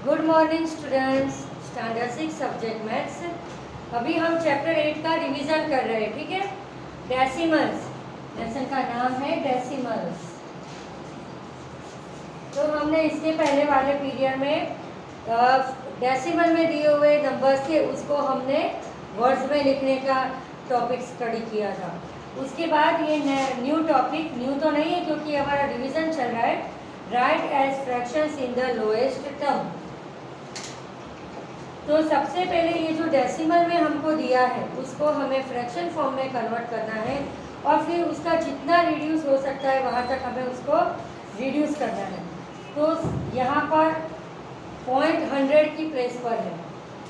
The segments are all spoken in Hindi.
Good morning students, standard 6 subject maths. अभी हम चैप्टर 8 का रिवीजन कर रहे हैं, ठीक है। डेसिमल्स, लेसन का नाम है डेसिमल्स। तो हमने इसके पहले वाले पीरियड में डेसिमल में दिए हुए नंबर्स थे, उसको हमने वर्ड्स में लिखने का टॉपिक स्टडी किया था। उसके बाद ये न्यू टॉपिक, न्यू तो नहीं है क्योंकि हमारा रिवीजन चल रहा है, write as fractions in the lowest term. तो सबसे पहले ये जो डेसिमल में हमको दिया है उसको हमें फ्रैक्शन फॉर्म में कन्वर्ट करना है और फिर उसका जितना रिड्यूस हो सकता है वहाँ तक हमें उसको रिड्यूस करना है। तो यहाँ पर 0.100 की प्लेस पर है,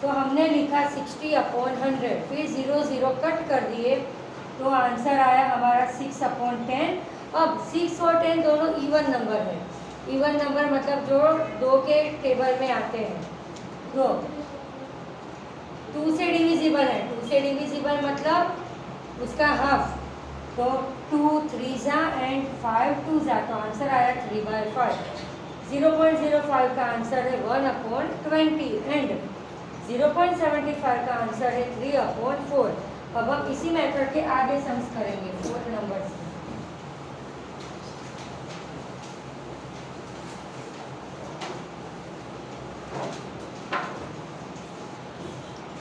तो हमने लिखा 60/100, फिर 0 0 कट कर दिए, तो आंसर आया हमारा 6/10। अब 6 और 10 दोनों इवन नंबर है। इवन नंबर मतलब जो 2 के टेबल में आते हैं। तो 2 से डिविजिबल है, 2 से डिविजिबल मतलब उसका हाफ, तो 2 3 एंड 5 2 तो आंसर आया 3/5। 0.05 का आंसर है 1/20 एंड 0.75 का आंसर है 3/4। अब हम इसी मेथड के आगे सम्स करेंगे 4 नंबर से।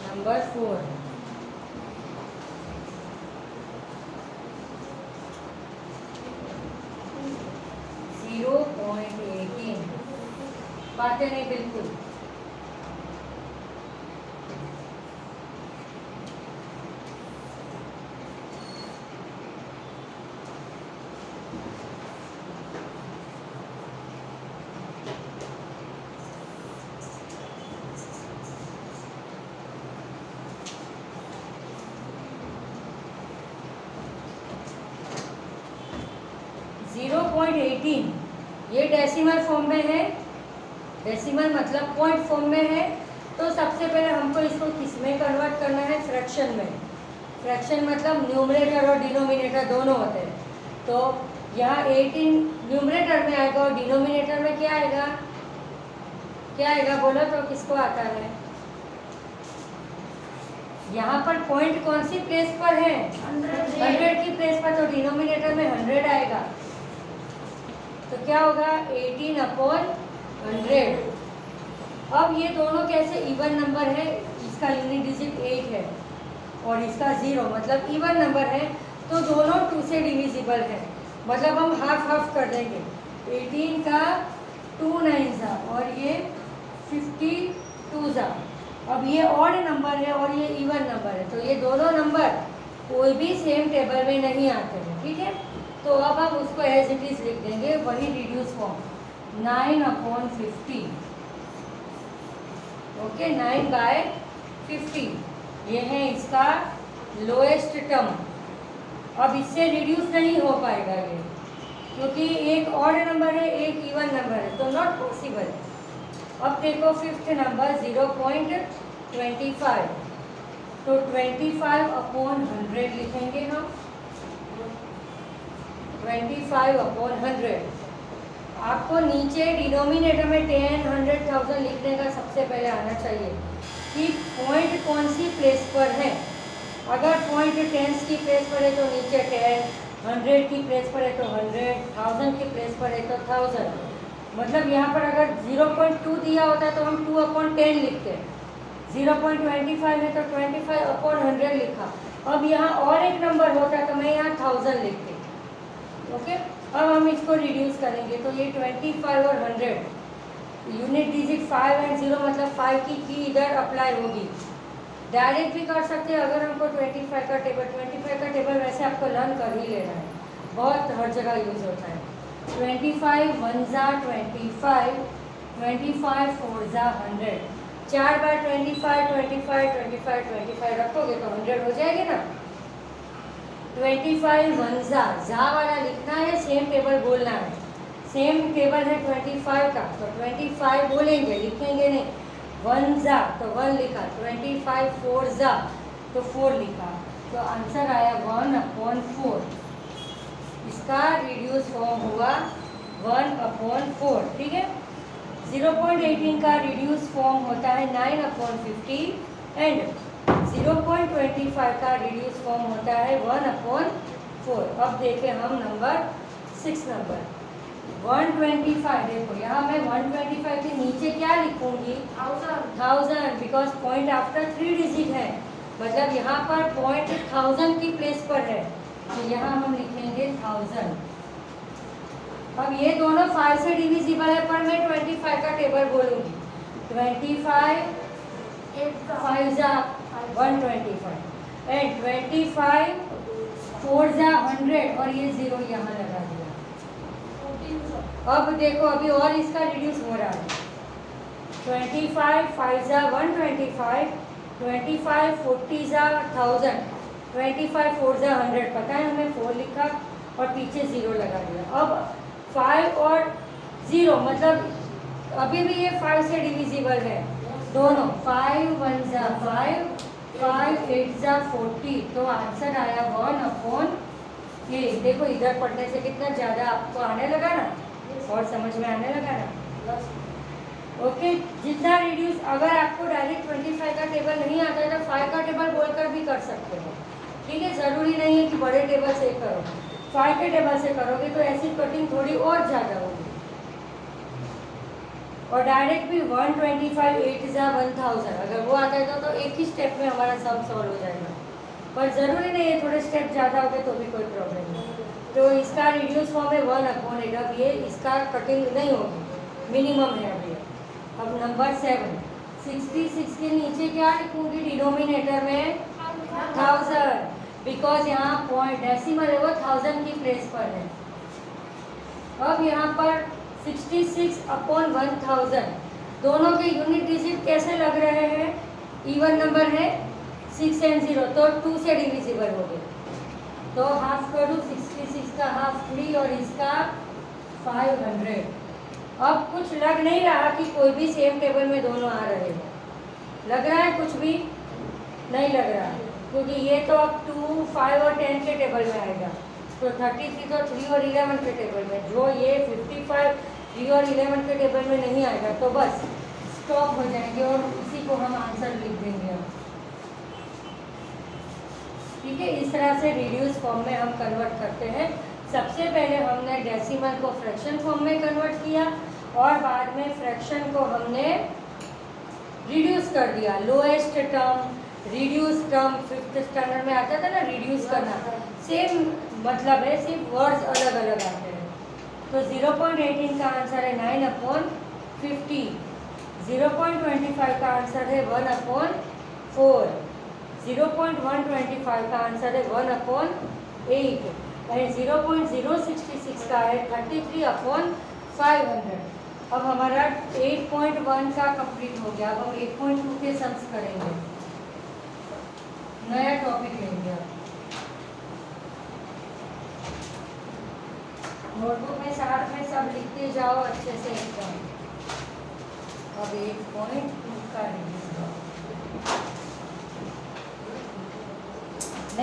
नंबर 4, बातें नहीं बिल्कुल। ये डेसिमल फॉर्म में है, डेसिमल मतलब पॉइंट फॉर्म में है। तो सबसे पहले हमको इसको किस में कन्वर्ट करना है? फ्रैक्शन में। फ्रैक्शन मतलब न्यूमरेटर और डिनोमिनेटर दोनों होते हैं। तो यहाँ 18 न्यूमरेटर में आएगा और डिनोमिनेटर में क्या आएगा? क्या आएगा बोलो तो, किसको आता है? यहाँ पर पॉइंट कौन सी प्लेस पर है? 100 की प्लेस पर, तो डिनोमिनेटर में 100 आएगा। तो क्या होगा? 18/100। अब ये दोनों कैसे इवन नंबर है? इसका यूनिट डिजिट 8 है और इसका 0, मतलब इवन नंबर है, तो दोनों 2 से डिविजिबल है, मतलब हम हाफ हाफ कर देंगे। 18 का 2 9 और ये 52। अब ये ऑड नंबर है और ये इवन नंबर है, तो ये दोनों नंबर कोई भी सेम टेबल में नहीं आते हैं, ठीक है। तो अब हम उसको एज इट इज लिख देंगे, वही रिड्यूस फॉर्म 9/50। ओके, 9/50 ये है इसका लोएस्ट टर्म। अब इससे रिड्यूस नहीं हो पाएगा ये, क्योंकि एक ऑड नंबर है एक इवन नंबर है, तो नॉट पॉसिबल। अब देखो 5th नंबर 0.25, तो 25/100 लिखेंगे हम। 25/100। आपको नीचे डिनोमिनेटर में 10 100 1000 लिखने का सबसे पहले आना चाहिए कि पॉइंट कौन सी प्लेस पर है। अगर पॉइंट 10 की प्लेस पर है तो नीचे 10, 100 की प्लेस पर है तो 100, 1000 की प्लेस पर है तो 1000। मतलब यहाँ पर अगर 0.2 दिया होता है तो हम 2/10 लिखते हैं। 0.25 है तो 25/100 लिखा। अब यहाँ और एक नंबर होता तो मैं यहाँ 1000 लिखती। ओके, अब हम इसको रिड्यूस करेंगे, तो ये 25 और 100, यूनिट डिजिट 5 एंड 0, मतलब 5 की इधर अप्लाई होगी। डायरेक्ट भी कर सकते हैं अगर हमको 25 का टेबल वैसे आपको लर्न कर ही लेना है, बहुत हर जगह यूज होता है। 25 1 25, 25 4 100, 4 बार 25 25 25 25 रखोगे तो 100 हो जाएगी ना। 25 1 जा वाला लिखना है, सेम टेबल बोलना है। सेम टेबल है 25 का, तो 25 बोलेंगे, लिखेंगे नहीं। 1 जा तो 1 लिखा, 25 4 तो 4 लिखा, तो आंसर आया 1/4। इसका रिड्यूस फॉर्म हुआ 1/4, ठीक है। 0.18 का रिड्यूस फॉर्म होता है 9/50 एंड 0.25 का रिड्यूस फॉर्म होता है 1/4। अब देखें हम नंबर 6 नंबर 125। देखो यहाँ मैं 125 के नीचे क्या लिखूंगी? 1000 बिकॉज पॉइंट आफ्टर 3 डिजिट है, मतलब यहाँ पर पॉइंट 1000 की प्लेस पर है, तो यहाँ हम लिखेंगे 1000। अब ये दोनों 5 से डिविजिबल है, पर मैं 25 का टेबल बोलूँगी। 25 5 जा 125 एंड 25 4 जा 100 और ये 0 यहाँ लगा दिया। अब देखो अभी और इसका रिड्यूस हो रहा है। 25 5 जा 125, 25 40 जा 1000, 25 4 जा 100। पता है हमें 4 लिखा और पीछे 0 लगा दिया। अब 5 और 0 मतलब अभी भी ये 5 से डिविजिबल है दोनों। 5 1 जा 5, 5 8 जा 40, तो आंसर आया 1/8। देखो इधर पढ़ने से कितना ज़्यादा आपको आने लगा ना, और समझ में आने लगा ना। ओके, जितना रिड्यूस, अगर आपको डायरेक्ट 25 का टेबल नहीं आता है तो 5 का टेबल बोलकर भी कर सकते हो। ठीक है, ज़रूरी नहीं है कि बड़े टेबल से करो, 5 के टेबल से करोगे तो ऐसी कटिंग थोड़ी और ज़्यादा होगी। और डायरेक्ट भी 125 8 जा 1000 अगर वो आता है तो एक ही स्टेप में हमारा सब सॉल्व हो जाएगा, पर ज़रूरी नहीं है, थोड़े स्टेप ज़्यादा हो गए तो भी कोई प्रॉब्लम नहीं। तो इसका रिड्यूस फॉर्म है 1/8। अब ये इसका कटिंग नहीं होगी, मिनिमम है अभी। अब नंबर 7 66 के नीचे क्या लिखूँगी? डिनोमिनेटर में 1000, बिकॉज यहाँ पॉइंट डेसिमल है वो 1000 की प्लेस पर है। अब यहाँ पर 66/1000 दोनों के यूनिट डिजिट कैसे लग रहे हैं? इवन नंबर है 6 and 0, तो 2 से डिविजिबल हो गए, तो हाफ करूँ 66 का हाफ 3 और इसका 500। अब कुछ लग नहीं रहा कि कोई भी सेम टेबल में दोनों आ रहे हैं। लग रहा है कुछ भी? नहीं लग रहा, क्योंकि ये तो अब 2 5 और 10 के टेबल में आएगा, तो 33 तो 3 और 11 के टेबल में, जो ये 55 3 और 11 के टेबल में नहीं आएगा, तो बस स्टॉप हो जाएंगे और उसी को हम आंसर लिख देंगे। ठीक है, इस तरह से रिड्यूस फॉर्म में हम कन्वर्ट करते हैं। सबसे पहले हमने डेसिमल को फ्रैक्शन फॉर्म में कन्वर्ट किया और बाद में फ्रैक्शन को हमने रिड्यूस कर दिया। Lowest term, reduce term 5th standard में आता था ना, रिड्यूस करना, सेम मतलब है, सिर्फ वर्ड्स अलग अलग आते हैं। तो 0.18 का आंसर है 9/50, 0.25 का आंसर है 1/4, 0.125 का आंसर है 1/8 एंड 0.066 का है 33/500। अब हमारा 8.1 का कंप्लीट हो गया। अब हम 8.2 के सम्स करेंगे, नया टॉपिक लेंगे। नोटबुक में साथ में सब लिखते जाओ अच्छे से एकदम। अब 8.2 का नहीं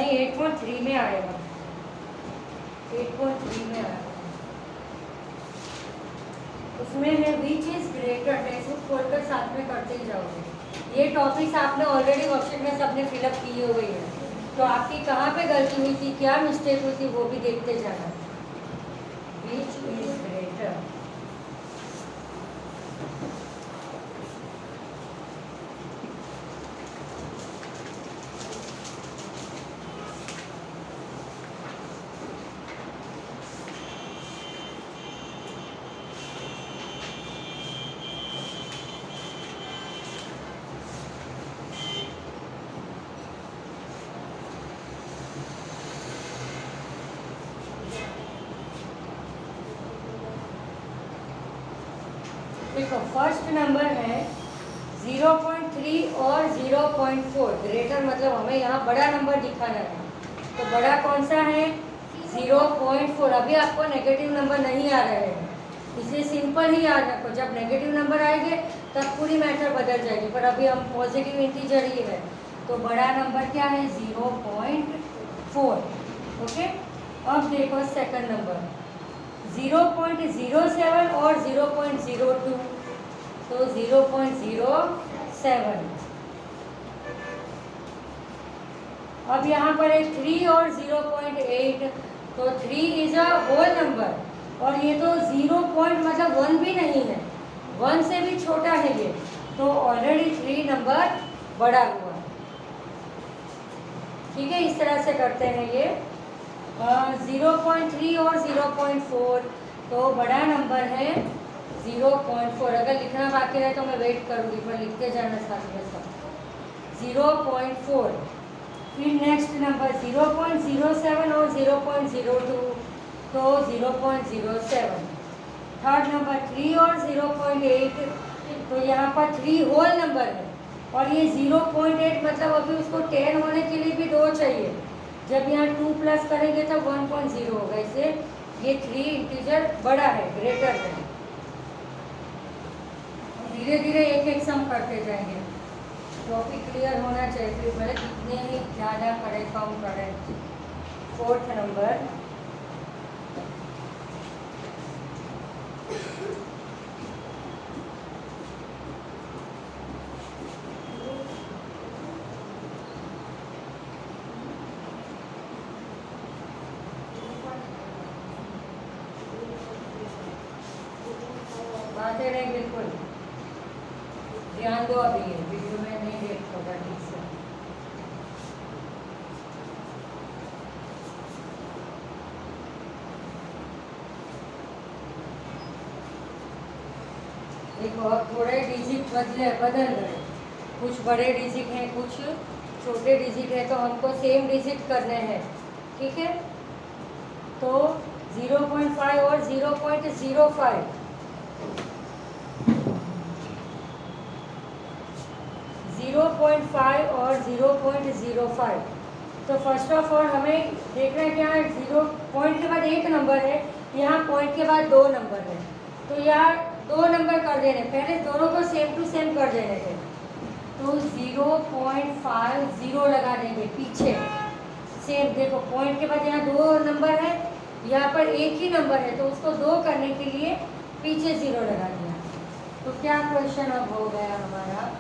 8.3 में आएगा, 8.3 में आएगा। उसमें है विच इज ग्रेटर, टेक्स्ट खोलकर साथ में करते ही जाओगे। ये टॉपिक्स आपने ऑलरेडी वर्कशीट में सबने फिलअप किए हुए हैं, तो आपकी कहाँ पे गलती हुई थी, क्या मिस्टेक हुई थी, वो भी देखते जाना। विच इज ग्रेटर, देखो फर्स्ट नंबर है 0.3 और 0.4। ग्रेटर मतलब हमें यहाँ बड़ा नंबर दिखाना है, तो बड़ा कौन सा है? 0.4। अभी आपको नेगेटिव नंबर नहीं आ रहे हैं, इसलिए सिंपल ही याद रखो, जब नेगेटिव नंबर आएंगे तब पूरी मैटर बदल जाएगी, पर अभी हम पॉजिटिव इंटीजर ही है, तो बड़ा नंबर क्या है? 0.4। ओके, अब देखो सेकंड नंबर 0.07 और 0.02। तो 0.07। अब यहाँ पर है 3 और 0.8, तो 3 इज अ होल नंबर और ये तो 0 पॉइंट मतलब 1 भी नहीं है, 1 से भी छोटा है ये, तो ऑलरेडी 3 नंबर बड़ा हुआ। ठीक है, इस तरह से करते हैं ये। 0.3 और 0.4, तो बड़ा नंबर है 0.4। अगर लिखना बाकी रहे तो मैं वेट करूँगी, पर लिखते जाना साथ में सब। 0.4, फिर नेक्स्ट नंबर 0.07 और 0.02, तो 0.07। थर्ड नंबर 3 और 0.8, तो यहाँ पर 3 होल नंबर है और ये 0.8 मतलब अभी उसको 10 होने के लिए भी 2 चाहिए। जब यहाँ 2 प्लस करेंगे तो 1.0 होगा, इससे ये 3 इंटीजर बड़ा है, ग्रेटर है। धीरे धीरे एक एक सम करते जाएंगे, टॉपिक क्लियर होना चाहिए, फिर भले कितने ही ज़्यादा करें कम करें। फोर्थ नंबर बातें नहीं, बिल्कुल ध्यान दो। अभी ये वीडियो में नहीं देख होगा ठीक से। देखो अब थोड़े डिजिट बदल रहे, कुछ बड़े डिजिट हैं, कुछ छोटे डिजिट हैं, तो हमको सेम डिजिट करने हैं। ठीक है, तो 0.5 और 0.05, 0.5 और 0.05। तो फर्स्ट ऑफ ऑल हमें देखना है कि यहाँ 0 पॉइंट के बाद एक नंबर है, यहाँ पॉइंट के बाद 2 नंबर है, तो यहाँ 2 नंबर कर देने, पहले दोनों को सेम टू सेम कर देने थे। तो 0.50 लगा देंगे पीछे, सेम। देखो पॉइंट के बाद यहाँ 2 नंबर है, यहाँ पर एक ही नंबर है, तो उसको 2 करने के लिए पीछे 0 लगा दिया। तो क्या क्वेश्चन अब हो गया हमारा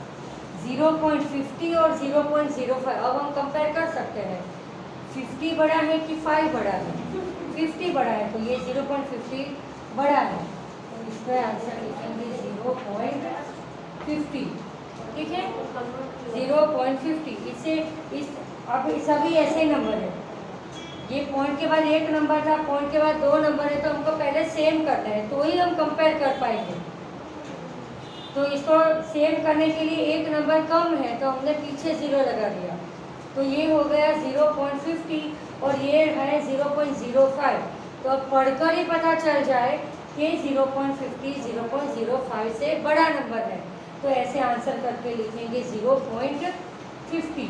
0.50 और 0.05। अब हम कंपेयर कर सकते हैं 50 बड़ा है कि 5 बड़ा है। 50 बड़ा है तो ये 0.50 बड़ा है, तो इसका आंसर लिखेंगे 0.50। ठीक है, 0.50। इससे इस अब सभी ऐसे नंबर है, ये पॉइंट के बाद एक नंबर था, पॉइंट के बाद 2 नंबर है, तो हमको पहले सेम करना है, तो ही हम कंपेयर कर पाएंगे। तो इसको सेम करने के लिए एक नंबर कम है, तो हमने पीछे 0 लगा दिया, तो ये हो गया 0.50 और ये है 0.05। तो अब पढ़कर ही पता चल जाए कि 0.50 0.05 से बड़ा नंबर है, तो ऐसे आंसर करके लिखेंगे 0.50।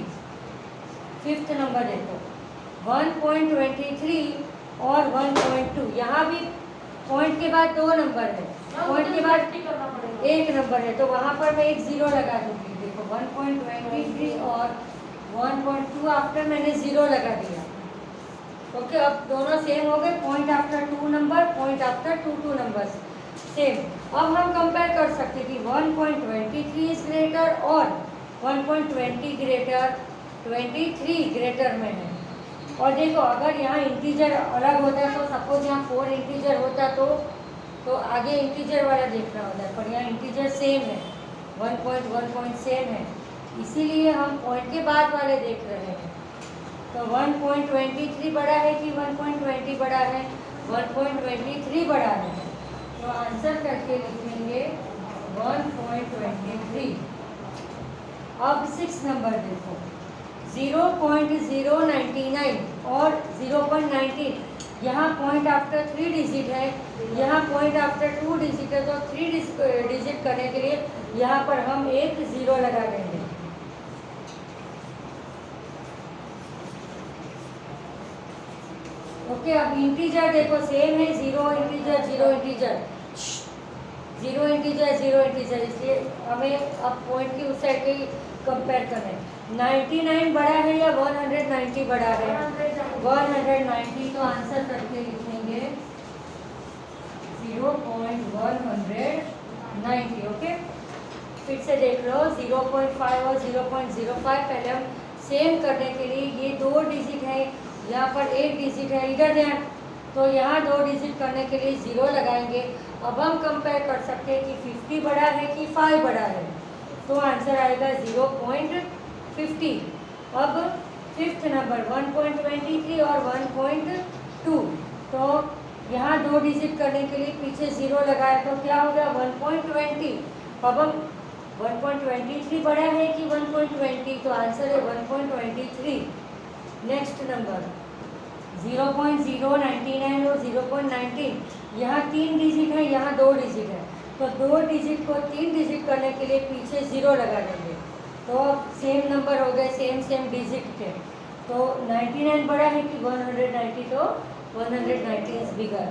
फिफ्थ नंबर देखो 1.23 और 1.2, यहाँ भी पॉइंट के बाद 2 नंबर है, पॉइंट के बाद एक नंबर है, तो वहाँ पर मैं एक 0 लगा दूँगी। देखो 1.23 और 1.2 आफ्टर मैंने 0 लगा दिया। ओके, अब दोनों सेम हो गए, point after 2 number, point after 2 numbers same. अब हम कंपेयर कर सकते कि 1.23 इज ग्रेटर और 1.20 ग्रेटर, 23 ग्रेटर में है। और देखो अगर यहाँ इंटीजर अलग होता है, तो सपोज यहाँ 4 इंटीजर होता तो आगे इंटीजर वाला देखना होता है, पर यहाँ इंटीजर सेम है, 1 सेम है, इसीलिए हम पॉइंट के बाद वाले देख रहे हैं। तो 1.23 बड़ा है कि 1.20 बड़ा है? 1.23 बड़ा है, तो आंसर करके लिखेंगे 1.23। अब 6 नंबर देखो 0.099 और 0.19, यहाँ पॉइंट आफ्टर 3 डिजिट है, यहाँ पॉइंट आफ्टर 2 डिजिट है, तो 3 डिजिट करने के लिए यहाँ पर हम एक 0 लगा देंगे। ओके, अब इंटीजर देखो सेम है, 0 इंटीजर 0 इंटीजर 0 इंटीजर 0 इंटीजर, इसलिए हमें अब पॉइंट की उस साइड के कंपेयर करना है। 99 बड़ा है या 190 बड़ा है? 190, तो आंसर करके लिखेंगे 0.190। ओके, फिर से देख लो 0.5 और 0.05 पहले हम सेम करने के लिए ये 2 डिजिट है, यहाँ पर 1 डिजिट है, इधर ध्यान, तो यहाँ 2 डिजिट करने के लिए 0 लगाएंगे। अब हम कंपेयर कर सकते हैं कि 50 बड़ा है कि 5 बड़ा है, तो आंसर आएगा 0.50। अब फिफ्थ नंबर 1.23 और 1.2, तो यहाँ 2 डिजिट करने के लिए पीछे 0 लगाया तो क्या हो गया 1.20। अब हम 1.23 बड़ा है कि 1.20, तो आंसर है 1.23। नेक्स्ट नंबर 0.099 और 0.19, यहाँ 3 डिजिट है, यहाँ 2 डिजिट है, तो 2 डिजिट को 3 डिजिट करने के लिए पीछे 0 लगा देंगे, तो सेम नंबर हो गए, सेम डिजिट के। तो 99 बड़ा है कि 190, तो 190 इज बिगर।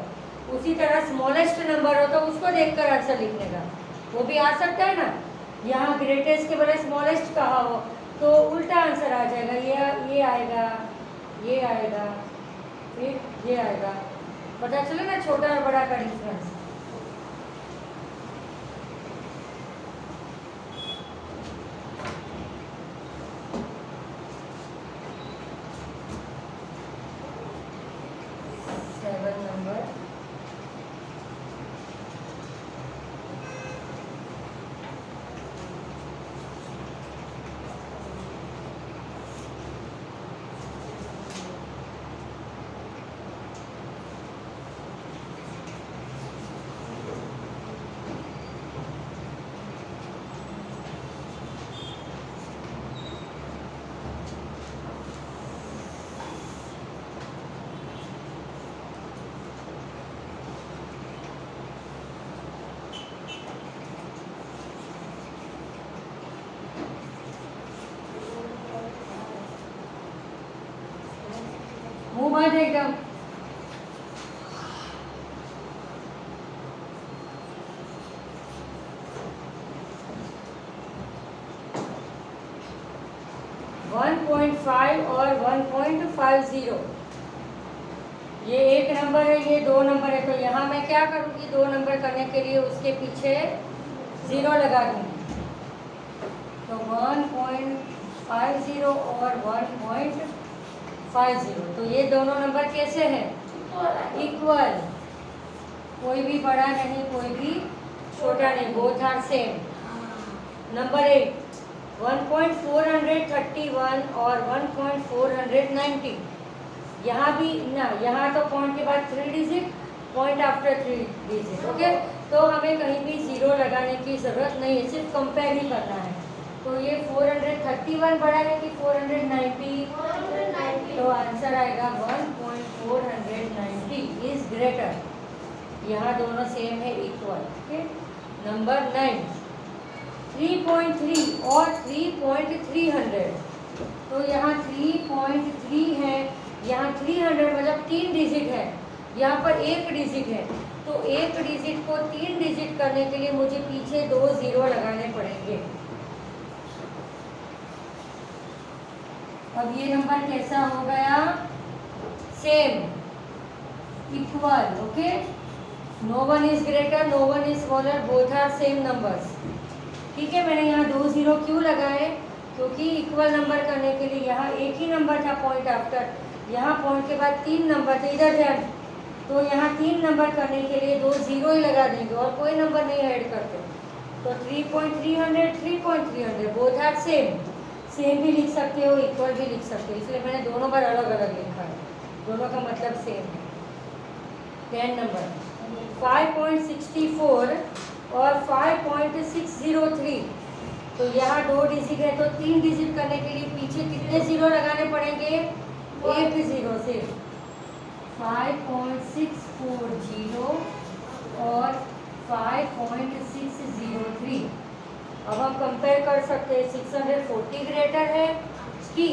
उसी तरह स्मॉलेस्ट नंबर हो तो उसको देखकर आंसर लिखने का, वो भी आ सकता है ना। यहाँ ग्रेटेस्ट के बजाय स्मॉलेस्ट कहा हो तो उल्टा आंसर आ जाएगा, ये आएगा, ये आएगा, फिर ये आएगा। पता चले ना छोटा और बड़ा का डिफरेंस। मुंह बंद एकदम। वन 1.5 और 1.50, ये एक नंबर है, ये 2 नंबर है, तो यहाँ मैं क्या करूँगी 2 नंबर करने के लिए उसके पीछे 0 लगा दूँगी, तो 1.50 और 1.50, तो ये दोनों नंबर कैसे हैं इक्वल, कोई भी बड़ा नहीं कोई भी छोटा नहीं, बोथ आर सेम। नंबर 8 1.431 और 1.490, यहाँ भी ना, यहाँ तो पॉइंट के बाद 3 digit, point after 3 digit, okay. तो हमें कहीं भी 0 लगाने की ज़रूरत नहीं है, सिर्फ कंपेयर ही करना है। तो ये 431 बड़ा है कि 490, तो आंसर आएगा 1.490 इज ग्रेटर। यहाँ दोनों सेम है, इक्वल, ओके। नंबर 9 3.3 और 3.300, तो यहाँ 3.3 है, यहाँ 300 मतलब 3 डिजिट है, यहाँ पर 1 डिजिट है, तो 1 डिजिट को 3 डिजिट करने के लिए मुझे पीछे 2 0 लगाने पड़ेंगे। अब ये नंबर कैसा हो गया same, equal, okay. No one is greater, no one is smaller, both are same numbers, ठीक है। मैंने यहाँ 2 0 क्यों लगाए, क्योंकि इक्वल नंबर करने के लिए यहाँ एक ही नंबर था पॉइंट आफ्टर, यहाँ पॉइंट के बाद 3 नंबर थे, इधर ध्यान, तो यहाँ 3 नंबर करने के लिए 2 0 ही लगा देंगे और कोई नंबर नहीं ऐड करते, तो 3.300 3.300 बोथ आर सेम, सेम भी लिख सकते हो, इक्वल भी लिख सकते हो, इसलिए मैंने दोनों बार अलग अलग लिखा है, दोनों का मतलब सेम है। 10 नंबर 5.64 और 5.603, तो यहाँ 2 डिजिट है, तो 3 डिजिट करने के लिए पीछे कितने 0 लगाने पड़ेंगे, 1 0 से 5.640 और 5.603। अब हम कंपेयर कर सकते हैं, 640 ग्रेटर है कि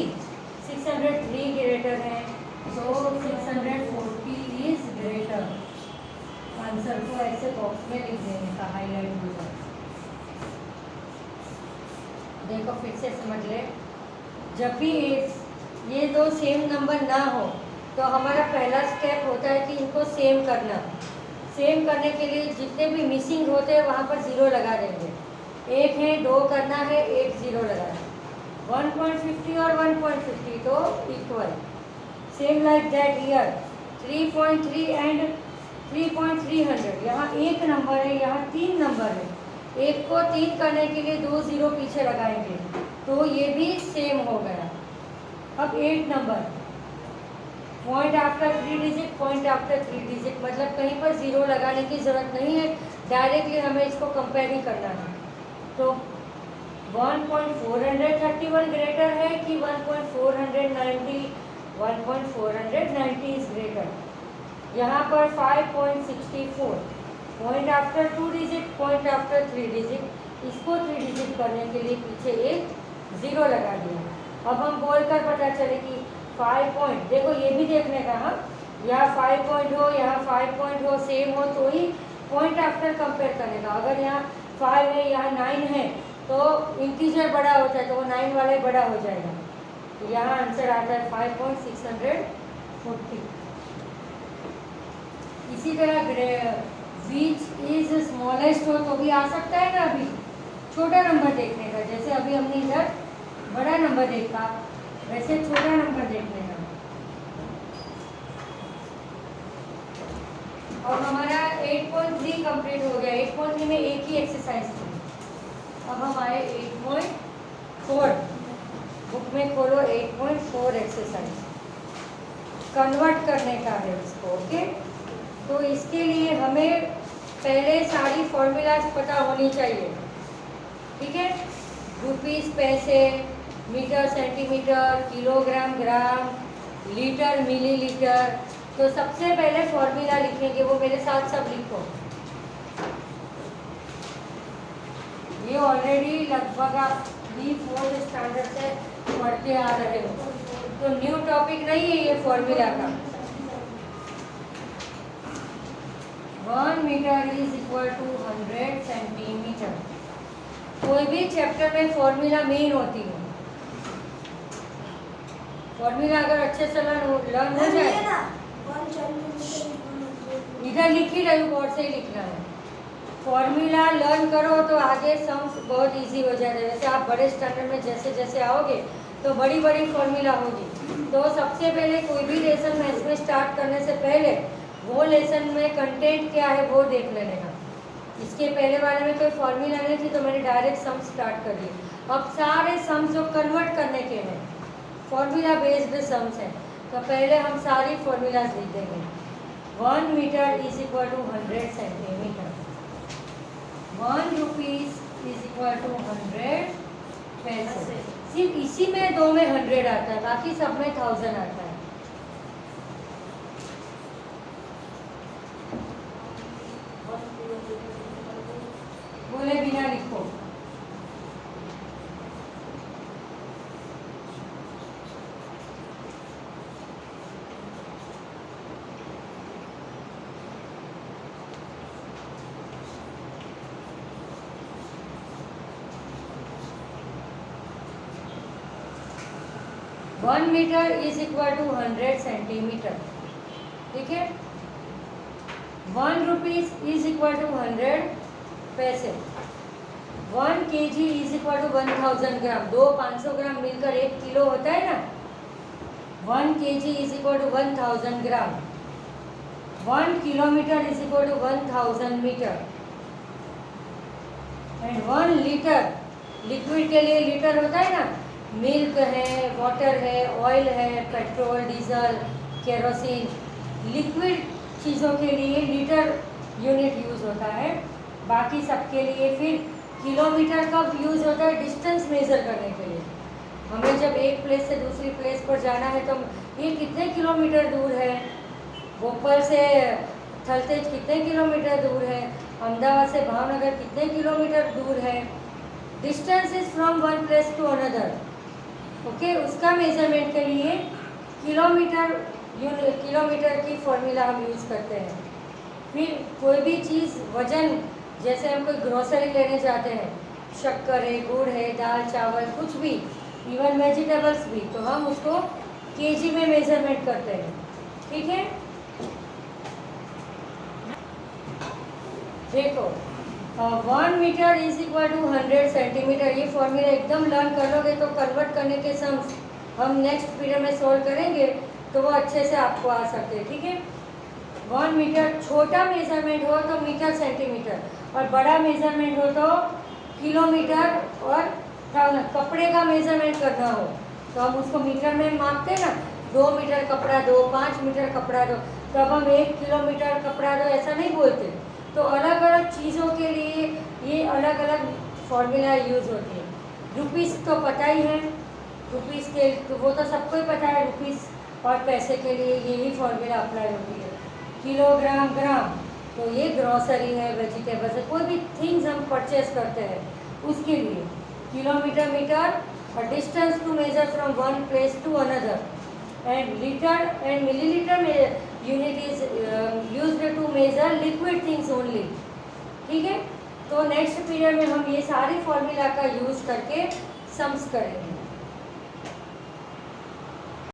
603 ग्रेटर है, तो 640 इज ग्रेटर। आंसर को ऐसे बॉक्स में लिख देने का, हाईलाइट हो जाए। देखो फिर से समझ ले, जब भी ये 2 सेम नंबर ना हो तो हमारा पहला स्टेप होता है कि इनको सेम करना। सेम करने के लिए जितने भी मिसिंग होते हैं वहाँ पर 0 लगा देंगे, एक है, 2 करना है, एक 0 लगाना। 1.50 और 1.50 तो equal. Same like that here 3.3 and 3.300। यहाँ एक नंबर है, यहाँ 3 नंबर है। एक को 3 करने के लिए 2 0 पीछे लगाएंगे तो ये भी सेम हो गया। अब 8 number, point after 3 digit, point after 3 digit, मतलब कहीं पर 0 लगाने की ज़रूरत नहीं है, डायरेक्टली हमें इसको कंपेयर ही करना है। तो 1.431 ग्रेटर है कि 1.490? 1.490 इज ग्रेटर। यहाँ पर 5.64, point after 2 digit, point after 3 digit, इसको 3 डिजिट करने के लिए पीछे एक 0 लगा दिया। अब हम बोलकर पता चले कि 5 पॉइंट, देखो ये भी देखने का, हाँ, यहाँ 5 पॉइंट हो, यहाँ 5 पॉइंट हो, सेम हो तो ही पॉइंट आफ्टर कंपेयर करेगा। अगर यहाँ 5 है, यहाँ 9 है तो इंटीजर बड़ा होता है तो वो 9 वाला ही बड़ा हो जाएगा। तो यहाँ आंसर आता है 5.640। इसी तरह विच इज स्मॉलेस्ट हो तो भी आ सकता है ना, अभी छोटा नंबर देखने का। जैसे अभी हमने इधर बड़ा नंबर देखा, वैसे छोटा नंबर देखने का। और हमारा 8.3 कंप्लीट हो गया। 8.3 में एक ही एक्सरसाइज थी। अब हम आए 8.4। बुक में खोलो 8.4 एक्सरसाइज। कन्वर्ट करने का है इसको, ओके। तो इसके लिए हमें पहले सारी फॉर्मूलाज पता होनी चाहिए, ठीक है। रुपीस पैसे, metre centimetre, kilogram gram, litre millilitre. तो सबसे पहले फॉर्मूला लिखेंगे, वो मेरे साथ सब लिखो। ये ऑलरेडी लगभग आप 4th स्टैंडर्ड से पढ़ते आ रहे हो, तो न्यू टॉपिक नहीं है ये फॉर्मूला का। 1 metre is equal to 100 centimetre. कोई भी चैप्टर में फॉर्मूला मेन होती है। फॉर्मूला अगर अच्छे से लर्न हो जाए, इधर लिख ही रही हूँ, बोर्ड से ही लिखना है। फॉर्मूला लर्न करो तो आगे सम्स बहुत इजी हो जाएगा। जैसे आप बड़े स्टैंडर्ड में जैसे जैसे आओगे तो बड़ी बड़ी फॉर्मूला होगी। तो सबसे पहले कोई भी लेसन में इसमें स्टार्ट करने से पहले वो लेसन में कंटेंट क्या है वो देख लेने का। इसके पहले वाले में कोई फॉर्मूला नहीं थी तो मैंने डायरेक्ट सम स्टार्ट कर दी। अब सारे सम्स जो कन्वर्ट करने के हैं, फॉर्मूला बेस्ड सम्स हैं, तो पहले हम सारी फॉर्मूलाज लिख देंगे। 1 metre is equal to 100 centimetre. 1 rupees is equal to 100 पैसे। सिर्फ इसी में 2 में 100 आता है, बाकी सब में 1000 आता है। बोले बिना लिखो। One metre is equal to 100 centimetre, ठीक है। 1 रुपीस इज इक्वल टू 100 पैसे। 1 kg is equal to 1000 gram. 2 500 gram मिलकर 1 किलो होता है ना। 1 kg is equal to 1000 gram. 1 kilometre is equal to 1000 metre. And 1 litre, liquid के लिए लीटर होता है ना, मिल्क है, वाटर है, ऑयल है, पेट्रोल, डीजल, केरोसिन, लिक्विड चीज़ों के लिए लीटर यूनिट यूज़ होता है। बाकी सबके लिए फिर किलोमीटर कब यूज़ होता है? डिस्टेंस मेज़र करने के लिए। हमें जब एक प्लेस से दूसरी प्लेस पर जाना है तो ये कितने किलोमीटर दूर है, भोपाल से थलतेज कितने किलोमीटर दूर है, अहमदाबाद से भावनगर कितने किलोमीटर दूर है। Distance is from one place to another, okay. उसका मेजरमेंट के लिए किलोमीटर की फॉर्मूला हम यूज़ करते हैं। फिर कोई भी चीज़ वजन, जैसे हम कोई ग्रोसरी लेने जाते हैं, शक्कर है, गुड़ है, दाल चावल कुछ भी, इवन वेजिटेबल्स भी, तो हम उसको केजी में मेजरमेंट करते हैं, ठीक है। देखो 1 metre is equal to 100 centimetre. ये फॉर्मूला एकदम लर्न कर लोगे तो कन्वर्ट करने के सम्स हम नेक्स्ट पीरियड में सोल्व करेंगे तो वो अच्छे से आपको आ सकते हैं, ठीक है। 1 मीटर छोटा मेजरमेंट हो तो मीटर सेंटीमीटर, और बड़ा मेजरमेंट हो तो किलोमीटर, और कपड़े का मेजरमेंट करना हो तो हम उसको मीटर में मापते हैं ना, 2 मीटर कपड़ा दो, 5 मीटर कपड़ा दो, तो अब हम 1 किलोमीटर कपड़ा दो ऐसा नहीं बोलते। तो अलग अलग चीज़ों के लिए ये अलग अलग फॉर्मूला यूज़ होती है। रुपीस तो पता ही है, रुपीस के तो वो तो सबको ही पता है, रुपीस और पैसे के लिए यही फॉर्मूला अप्लाई होती है। किलोग्राम, ग्राम, तो ये ग्रॉसरी है, वेजिटेबल्स है, कोई भी थिंग्स हम परचेज करते हैं उसके लिए। किलोमीटर, मीटर, और distance to measure from one place to another, and litre and millilitre में unit is used to measure liquid things only, ठीक है। तो नेक्स्ट पीरियड में हम ये सारी फॉर्मूला का यूज़ करके सम्स करेंगे।